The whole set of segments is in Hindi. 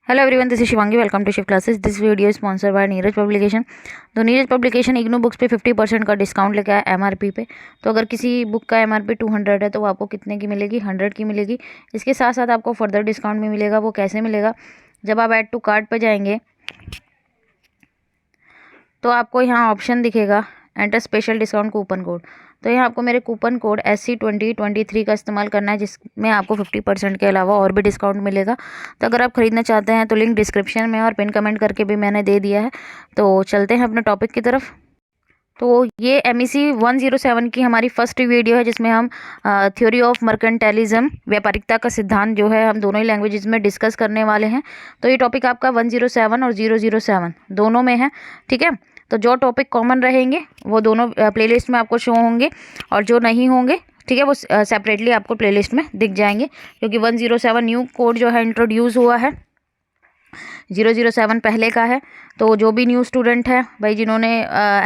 Hello everyone, this is Shivangi. Welcome to Shift Classes. This video is sponsored by Neeraj publication. तो नीरज पब्लिकेशन इग्नू बुक्स पे 50% का डिस्काउंट लेके आया MRP पे। तो अगर किसी बुक का MRP 200 है तो वो आपको कितने की मिलेगी? 100 की मिलेगी। इसके साथ साथ आपको फर्दर डिस्काउंट भी मिलेगा। वो कैसे मिलेगा? जब आप ऐड टू कार्ट पे जाएंगे तो आपको यहाँ ऑप्शन दिखेगा enter special discount coupon code. तो यहाँ आपको मेरे कूपन कोड SC2023 का इस्तेमाल करना है, जिसमें आपको 50% के अलावा और भी डिस्काउंट मिलेगा। तो अगर आप ख़रीदना चाहते हैं तो लिंक डिस्क्रिप्शन में और पिन कमेंट करके भी मैंने दे दिया है। तो चलते हैं अपने टॉपिक की तरफ। तो ये MEC 107 की हमारी फर्स्ट वीडियो है, जिसमें हम थ्योरी ऑफ मर्केंटाइलिज्म, व्यापारिकता का सिद्धांत जो है हम दोनों ही लैंग्वेजेस में डिस्कस करने वाले हैं। तो ये टॉपिक आपका 107 और 007 दोनों में है, ठीक है। तो जो टॉपिक कॉमन रहेंगे वो दोनों प्लेलिस्ट में आपको शो होंगे, और जो नहीं होंगे, ठीक है, वो सेपरेटली आपको प्लेलिस्ट में दिख जाएंगे। क्योंकि 107 न्यू कोड जो है इंट्रोड्यूस हुआ है, 007 पहले का है। तो जो भी न्यू स्टूडेंट है भाई, जिन्होंने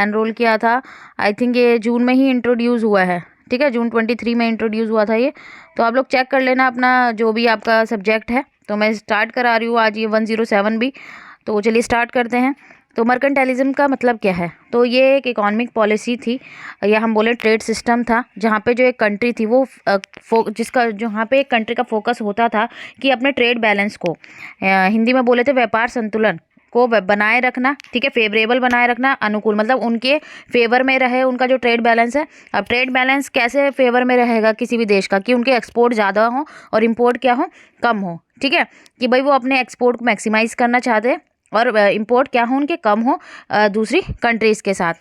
एनरोल किया था, आई थिंक ये जून में ही इंट्रोड्यूस हुआ है, ठीक है, जून 23 में इंट्रोड्यूस हुआ था ये। तो आप लोग चेक कर लेना अपना जो भी आपका सब्जेक्ट है। तो मैं स्टार्ट करा रही हूँ आज ये 107 भी। तो चलिए स्टार्ट करते हैं। तो मर्केंटाइलिज्म का मतलब क्या है? तो ये एक इकोनॉमिक पॉलिसी थी, या हम बोले ट्रेड सिस्टम था, जहाँ पे जो एक कंट्री थी वो जिसका जहाँ पे एक कंट्री का फोकस होता था कि अपने ट्रेड बैलेंस को, हिंदी में बोले थे व्यापार संतुलन को बनाए रखना, ठीक है, फेवरेबल बनाए रखना, अनुकूल मतलब उनके फेवर में रहे उनका जो ट्रेड बैलेंस है। अब ट्रेड बैलेंस कैसे फेवर में रहेगा किसी भी देश का? कि उनके एक्सपोर्ट ज़्यादा हो और इम्पोर्ट क्या हो, कम हो, ठीक है। कि भाई वो अपने एक्सपोर्ट को मैक्सिमाइज़ करना चाहते हैं और इंपोर्ट क्या हो उनके, कम हो दूसरी कंट्रीज़ के साथ।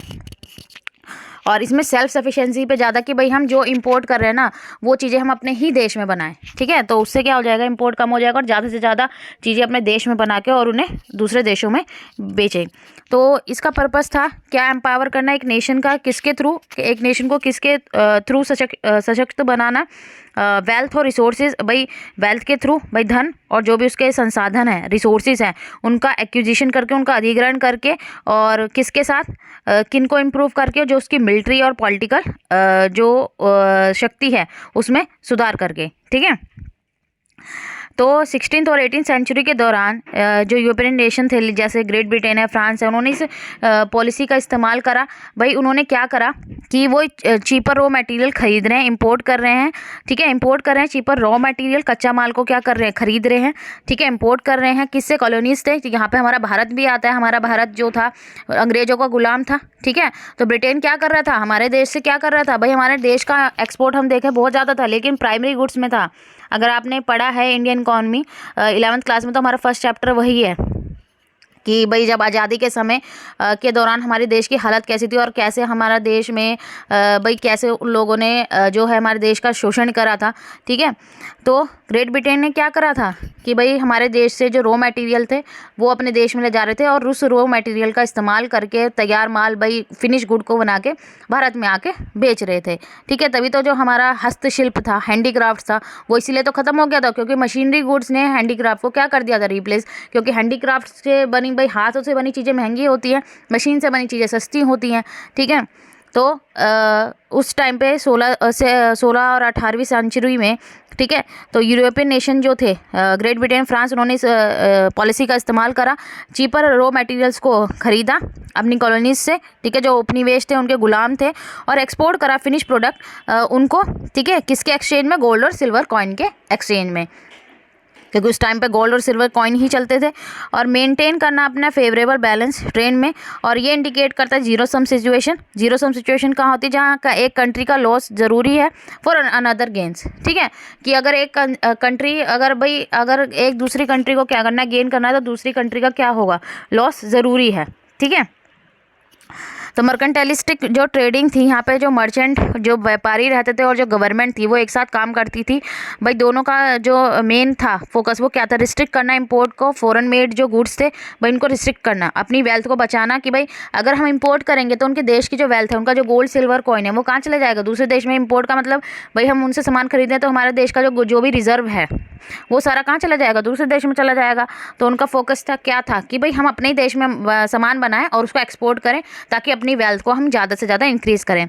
और इसमें सेल्फ सफिशिएंसी पे ज़्यादा, कि भाई हम जो इंपोर्ट कर रहे हैं ना वो चीज़ें हम अपने ही देश में बनाएं, ठीक है। तो उससे क्या हो जाएगा, इंपोर्ट कम हो जाएगा और ज़्यादा से ज़्यादा चीज़ें अपने देश में बना के और उन्हें दूसरे देशों में बेचें। तो इसका पर्पस था क्या? एम्पावर करना एक नेशन का, किसके थ्रू? एक नेशन को किसके थ्रू सशक्त बनाना? वेल्थ और रिसोर्सेज, भाई वेल्थ के थ्रू, भाई धन और जो भी उसके संसाधन हैं, रिसोर्सेज हैं, उनका एक्विजिशन करके, उनका अधिग्रहण करके, और किसके साथ, किन को इम्प्रूव करके, जो उसकी मिलिट्री और पॉलिटिकल जो शक्ति है उसमें सुधार करके, ठीक है। तो 16th और 18th सेंचुरी के दौरान जो यूरोपियन नेशन थे, जैसे ग्रेट ब्रिटेन है, फ्रांस है, उन्होंने इस पॉलिसी का इस्तेमाल करा। भाई उन्होंने क्या करा कि वो चीपर रॉ मटेरियल खरीद रहे हैं, इंपोर्ट कर रहे हैं, ठीक है, इंपोर्ट कर रहे हैं चीपर रॉ मटेरियल, कच्चा माल को क्या कर रहे हैं, खरीद रहे हैं, ठीक है, इंपोर्ट कर रहे हैं। किससे? कॉलोनीज थे। यहाँ पे हमारा भारत भी आता है। हमारा भारत जो था अंग्रेजों का गुलाम था, ठीक है। तो ब्रिटेन क्या कर रहा था, हमारे देश से क्या कर रहा था? भाई हमारे देश का एक्सपोर्ट हम देखें बहुत ज़्यादा था, लेकिन प्राइमरी गुड्स में था। अगर आपने पढ़ा है इंडियन इकॉनमी 11th क्लास में, तो हमारा फर्स्ट चैप्टर वही है कि भाई जब आज़ादी के समय के दौरान हमारे देश की हालत कैसी थी, और कैसे हमारा देश में भाई कैसे उन लोगों ने जो है हमारे देश का शोषण करा था, ठीक है। तो ग्रेट ब्रिटेन ने क्या करा था कि भाई हमारे देश से जो रॉ मटेरियल थे वो अपने देश में ले जा रहे थे, और उस रॉ मटेरियल का इस्तेमाल करके तैयार माल, भाई फिनिश गुड को बना के भारत में आके बेच रहे थे, ठीक है। तभी तो जो हमारा हस्तशिल्प था, हैंडीक्राफ्ट था, वो इसीलिए तो ख़त्म हो गया था, क्योंकि मशीनरी गुड्स ने हैंडीक्राफ्ट को क्या कर दिया था, रिप्लेस। क्योंकि हैंडीक्राफ्ट से बनी, भाई हाथों से बनी चीज़ें महंगी होती हैं, मशीन से बनी चीज़ें सस्ती होती हैं, ठीक है। तो उस टाइम पे 16 और 18वीं सेंचुरी में, ठीक है, तो यूरोपियन नेशन जो थे, ग्रेट ब्रिटेन, फ्रांस, उन्होंने इस पॉलिसी का इस्तेमाल करा, चीपर रॉ मटेरियल्स को खरीदा अपनी कॉलोनीज से, ठीक है, जो उपनिवेश थे उनके गुलाम थे, और एक्सपोर्ट करा फिनिश प्रोडक्ट उनको, ठीक है, किसके एक्सचेंज में? गोल्ड और सिल्वर कॉइन के एक्सचेंज में, क्योंकि उस टाइम पे गोल्ड और सिल्वर कॉइन ही चलते थे। और मेंटेन करना अपना फेवरेबल बैलेंस ट्रेड में, और ये इंडिकेट करता है zero sum situation. Zero sum situation कहाँ होती है? जहाँ का एक कंट्री का लॉस ज़रूरी है फॉर अनदर गेन्स, ठीक है। कि अगर एक कंट्री, अगर एक दूसरी कंट्री को क्या करना है, गेन करना है, तो दूसरी कंट्री का क्या होगा, लॉस ज़रूरी है, ठीक है। तो मर्केंटाइलिस्टिक जो ट्रेडिंग थी, यहाँ पे जो मर्चेंट, जो व्यापारी रहते थे, और जो गवर्नमेंट थी, वो एक साथ काम करती थी। भाई दोनों का जो मेन था फोकस, वो क्या था? रिस्ट्रिक्ट करना इंपोर्ट को, फॉरेन मेड जो गुड्स थे भाई इनको रिस्ट्रिक्ट करना, अपनी वेल्थ को बचाना। कि भाई अगर हम इंपोर्ट करेंगे तो उनके देश की जो वेल्थ है, उनका जो गोल्ड सिल्वर कॉइन है, वो कहाँ चले जाएगा? दूसरे देश में। इंपोर्ट का मतलब भाई हम उनसे सामान खरीदें तो हमारे देश का जो भी रिजर्व है वो सारा कहाँ चला जाएगा? दूसरे देश में चला जाएगा। तो उनका फोकस था क्या था कि भाई हम अपने ही देश में सामान बनाएं और उसको एक्सपोर्ट करें, ताकि अपनी वेल्थ को हम ज़्यादा से ज़्यादा इंक्रीज़ करें।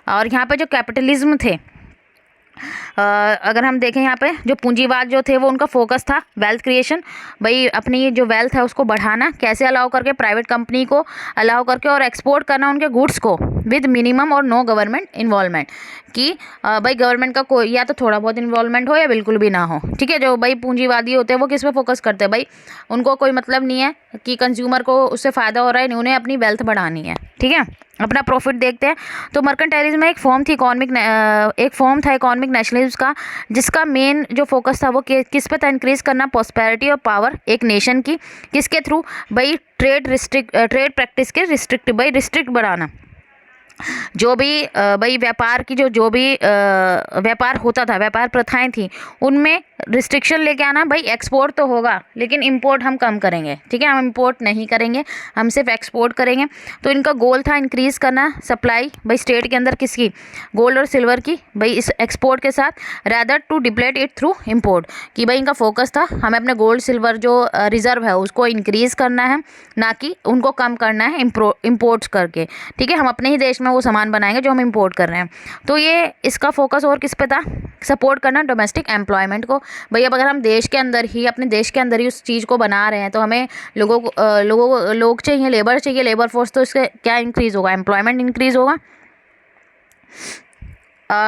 और यहाँ पे जो कैपिटलिज्म थे, अगर हम देखें यहाँ पे जो पूंजीवाद जो थे वो उनका फोकस था वेल्थ क्रिएशन, भाई अपनी जो वेल्थ है उसको बढ़ाना, कैसे अलाउ करके प्राइवेट कंपनी को अलाउ करके और एक्सपोर्ट करना उनके गुड्स को विद मिनिमम और नो गवर्नमेंट इन्वॉल्वमेंट, कि भाई गवर्नमेंट का कोई या तो थोड़ा बहुत इन्वॉल्वमेंट हो या बिल्कुल भी ना हो। ठीक है, जो भाई पूंजीवादी होते हैं वो किस पे फोकस करते हैं, भाई उनको कोई मतलब नहीं है कि कंज्यूमर को उससे फ़ायदा हो रहा है, नहीं, उन्हें अपनी वेल्थ बढ़ानी है। ठीक है, अपना प्रॉफिट देखते हैं। तो मर्केंटाइलिज्म में एक फॉर्म था इकोनॉमिक नेशनलिज्म का, जिसका मेन जो फोकस था वो किस पे था, इंक्रीज करना प्रॉस्पेरिटी और पावर एक नेशन की, किसके थ्रू, भाई ट्रेड प्रैक्टिस के रिस्ट्रिक्ट बढ़ाना। जो भी भाई व्यापार की जो भी व्यापार होता था, व्यापार प्रथाएं थी, उनमें रिस्ट्रिक्शन लेके आना, भाई एक्सपोर्ट तो होगा लेकिन इंपोर्ट हम कम करेंगे। ठीक है, हम इंपोर्ट नहीं करेंगे, हम सिर्फ एक्सपोर्ट करेंगे। तो इनका गोल था इंक्रीज़ करना सप्लाई भाई स्टेट के अंदर किसकी, गोल्ड और सिल्वर की, भाई इस एक्सपोर्ट के साथ, rather to deplete it through import, कि भाई इनका फोकस था हमें अपने गोल्ड सिल्वर जो रिजर्व है उसको इंक्रीज़ करना है, ना कि उनको कम करना है इम्पोर्ट्स करके। ठीक है, हम अपने ही देश में वो सामान बनाएंगे जो हम इंपोर्ट कर रहे हैं। तो ये इसका फोकस और किस पे था, सपोर्ट करना डोमेस्टिक एम्प्लॉयमेंट को। भाई अब अगर हम देश के अंदर ही, अपने देश के अंदर ही उस चीज़ को बना रहे हैं तो हमें लोग चाहिए, लेबर चाहिए, लेबर फोर्स, तो इससे क्या इंक्रीज़ होगा, एम्प्लॉयमेंट इंक्रीज़ होगा।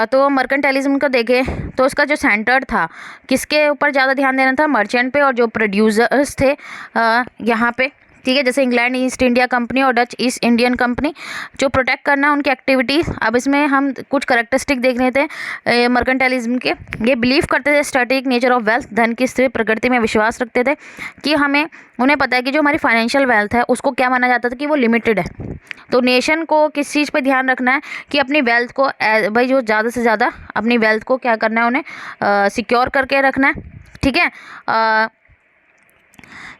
तो मर्केंटाइलिज्म को देखें तो इसका जो सेंटर था किसके ऊपर ज़्यादा ध्यान देना था, मर्चेंट पे और जो प्रोड्यूसर्स थे यहाँ पे। ठीक है, जैसे इंग्लैंड ईस्ट इंडिया कंपनी और डच ईस्ट इंडियन कंपनी, जो प्रोटेक्ट करना उनकी एक्टिविटीज़। अब इसमें हम कुछ करेक्टरिस्टिक देख रहे थे मर्केंटाइलिज्म के। ये बिलीव करते थे स्ट्रेटेजिक नेचर ऑफ वेल्थ, धन की स्थिर प्रकृति में विश्वास रखते थे कि उन्हें पता है कि जो हमारी फाइनेंशियल वेल्थ है उसको क्या माना जाता था कि वो लिमिटेड है। तो नेशन को किस चीज़ पे ध्यान रखना है कि अपनी वेल्थ को भाई जो ज़्यादा से ज़्यादा अपनी वेल्थ को क्या करना है, उन्हें सिक्योर करके रखना है। ठीक है,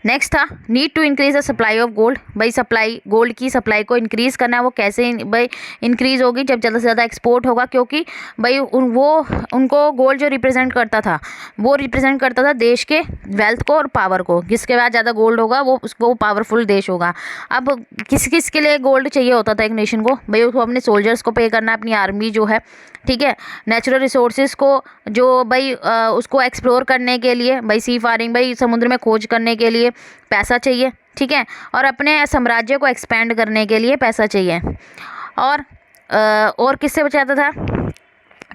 नेक्स्ट था need to increase the supply of gold, भाई सप्लाई, गोल्ड की सप्लाई को इंक्रीज़ करना है। वो कैसे भाई इंक्रीज़ होगी, जब ज़्यादा से ज़्यादा एक्सपोर्ट होगा, क्योंकि भाई उनको गोल्ड जो रिप्रेजेंट करता था वो रिप्रेजेंट करता था देश के वेल्थ को और पावर को। जिसके बाद ज़्यादा गोल्ड होगा वो पावरफुल देश होगा। अब किस के लिए गोल्ड चाहिए होता था एक नेशन को, भाई उसको अपने सोल्जर्स को पे करना है, अपनी आर्मी जो है। ठीक है, नेचुरल रिसोर्सेज को जो भाई उसको एक्सप्लोर करने के लिए, भाई सी फारिंग, भाई समुद्र में खोज करने के लिए पैसा चाहिए। ठीक है, और अपने साम्राज्य को एक्सपेंड करने के लिए पैसा चाहिए। और किससे बचाता था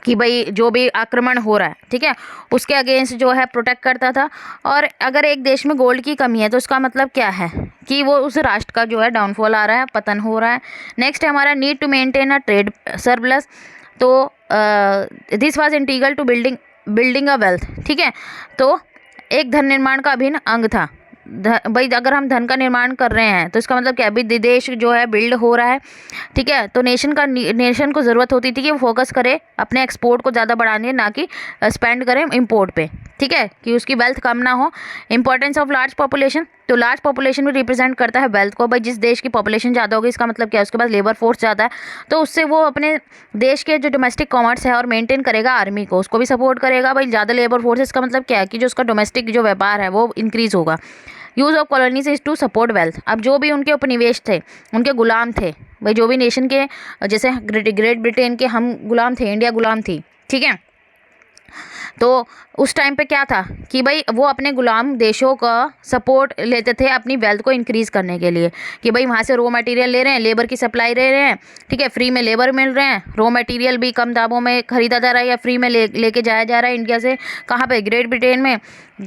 कि भाई जो भी आक्रमण हो रहा है, ठीक है, उसके अगेंस्ट जो है प्रोटेक्ट करता था। और अगर एक देश में गोल्ड की कमी है तो उसका मतलब क्या है कि वो उस राष्ट्र का जो है डाउनफॉल आ रहा है, पतन हो रहा है। नेक्स्ट है हमारा need to maintain a trade surplus. तो this was integral to building a wealth. ठीक है, तो एक धन निर्माण का अभिन्न अंग था। भाई अगर हम धन का निर्माण कर रहे हैं तो इसका मतलब क्या है, भाई देश जो है बिल्ड हो रहा है। ठीक है, तो नेशन को ज़रूरत होती थी कि वो फोकस करे अपने एक्सपोर्ट को ज़्यादा बढ़ाने, ना कि स्पेंड करें इंपोर्ट पे। ठीक है, कि उसकी वेल्थ कम ना हो। इंपॉर्टेंस ऑफ लार्ज पॉपुलेशन, तो लार्ज पॉपुलेशन भी रिप्रेजेंट करता है वेल्थ को। भाई जिस देश की पॉपुलेशन ज़्यादा होगी इसका मतलब क्या है, उसके पास लेबर फोर्स ज़्यादा है, तो उससे वो अपने देश के जो डोमेस्टिक कॉमर्स है और मेंटेन करेगा, आर्मी को उसको भी सपोर्ट करेगा। भाई ज़्यादा लेबर फोर्स है, इसका मतलब क्या है कि जो उसका डोमेस्टिक जो व्यापार है वो इंक्रीज़ होगा। Use of colonies is to support wealth, अब जो भी उनके उपनिवेश थे, उनके गुलाम थे, भाई जो भी नेशन के, जैसे ग्रेट ब्रिटेन के हम गुलाम थे, इंडिया गुलाम थी। ठीक है, तो उस टाइम पे क्या था कि भाई वो अपने गुलाम देशों का सपोर्ट लेते थे अपनी वेल्थ को इंक्रीज़ करने के लिए, कि भाई वहाँ से रॉ मटेरियल ले रहे हैं, लेबर की सप्लाई ले रहे हैं। ठीक है, फ्री में लेबर मिल रहे हैं, रॉ मटेरियल भी कम दामों में खरीदा जा रहा है या फ्री में लेके जाया जा रहा है इंडिया से। कहाँ पे, ग्रेट ब्रिटेन में,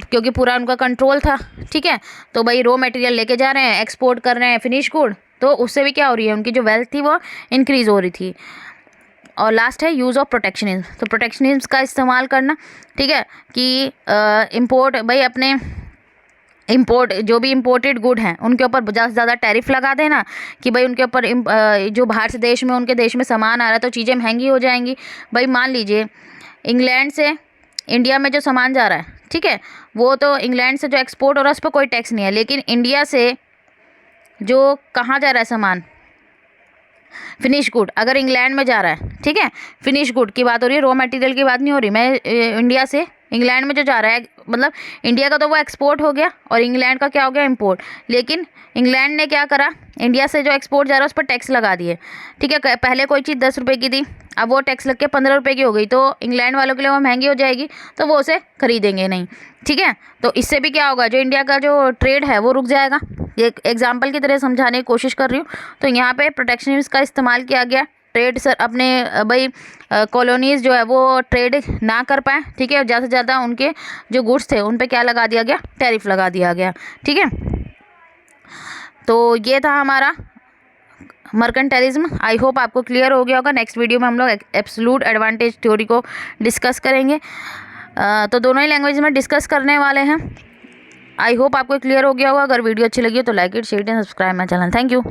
क्योंकि पूरा उनका कंट्रोल था। ठीक है, तो भाई रॉ मटेरियल लेके जा रहे हैं, एक्सपोर्ट कर रहे हैं फिनिश गुड, तो उससे भी क्या हो रही है, उनकी जो वेल्थ थी वो इंक्रीज़ हो रही थी। और लास्ट है यूज़ ऑफ प्रोटेक्शनिज्म, तो प्रोटेक्शनिज्म का इस्तेमाल करना। ठीक है, कि इंपोर्ट, भाई अपने इंपोर्ट जो भी इंपोर्टेड गुड हैं उनके ऊपर ज़्यादा से ज़्यादा टैरिफ लगा देना, कि भाई उनके ऊपर जो बाहर से देश में उनके देश में सामान आ रहा है तो चीज़ें महंगी हो जाएंगी। भाई मान लीजिए इंग्लैंड से इंडिया में जो सामान जा रहा है, ठीक है, वो तो इंग्लैंड से जो एक्सपोर्ट हो रहा है उस पर कोई टैक्स नहीं है, लेकिन इंडिया से जो कहाँ जा रहा है सामान, फिनिश गुड, अगर इंग्लैंड में जा रहा है, ठीक है, फिनिश गुड की बात हो रही है, रॉ मटेरियल की बात नहीं हो रही। मैं इंडिया से इंग्लैंड में जो जा रहा है, मतलब इंडिया का तो वो एक्सपोर्ट हो गया और इंग्लैंड का क्या हो गया, इंपोर्ट। लेकिन इंग्लैंड ने क्या करा, इंडिया से जो एक्सपोर्ट जा रहा है उस पर टैक्स लगा दिए। ठीक है, पहले कोई चीज़ 10 रुपये की थी, अब वो टैक्स लग के 15 रुपये की हो गई, तो इंग्लैंड वालों के लिए वो महंगी हो जाएगी, तो वो उसे खरीदेंगे नहीं। ठीक है, तो इससे भी क्या होगा, जो इंडिया का जो ट्रेड है वो रुक जाएगा। एक एग्जाम्पल की तरह समझाने की कोशिश कर रही हूँ। तो यहाँ पे प्रोटेक्शनिज्म का इस्तेमाल किया गया, ट्रेड सर अपने भाई कॉलोनीज़ जो है वो ट्रेड ना कर पाए। ठीक है, ज़्यादा से ज़्यादा उनके जो गुड्स थे उन पे क्या लगा दिया गया, टैरिफ लगा दिया गया। ठीक है, तो ये था हमारा मर्केंटाइलिज्म। आई होप आपको क्लियर हो गया होगा। नेक्स्ट वीडियो में हम लोग एब्सोल्यूट एडवांटेज थ्योरी को डिस्कस करेंगे। तो दोनों ही लैंग्वेज में डिस्कस करने वाले हैं। आई होप आपको क्लियर हो गया होगा। अगर वीडियो अच्छी लगी हो तो like it, share and subscribe my channel. Thank you.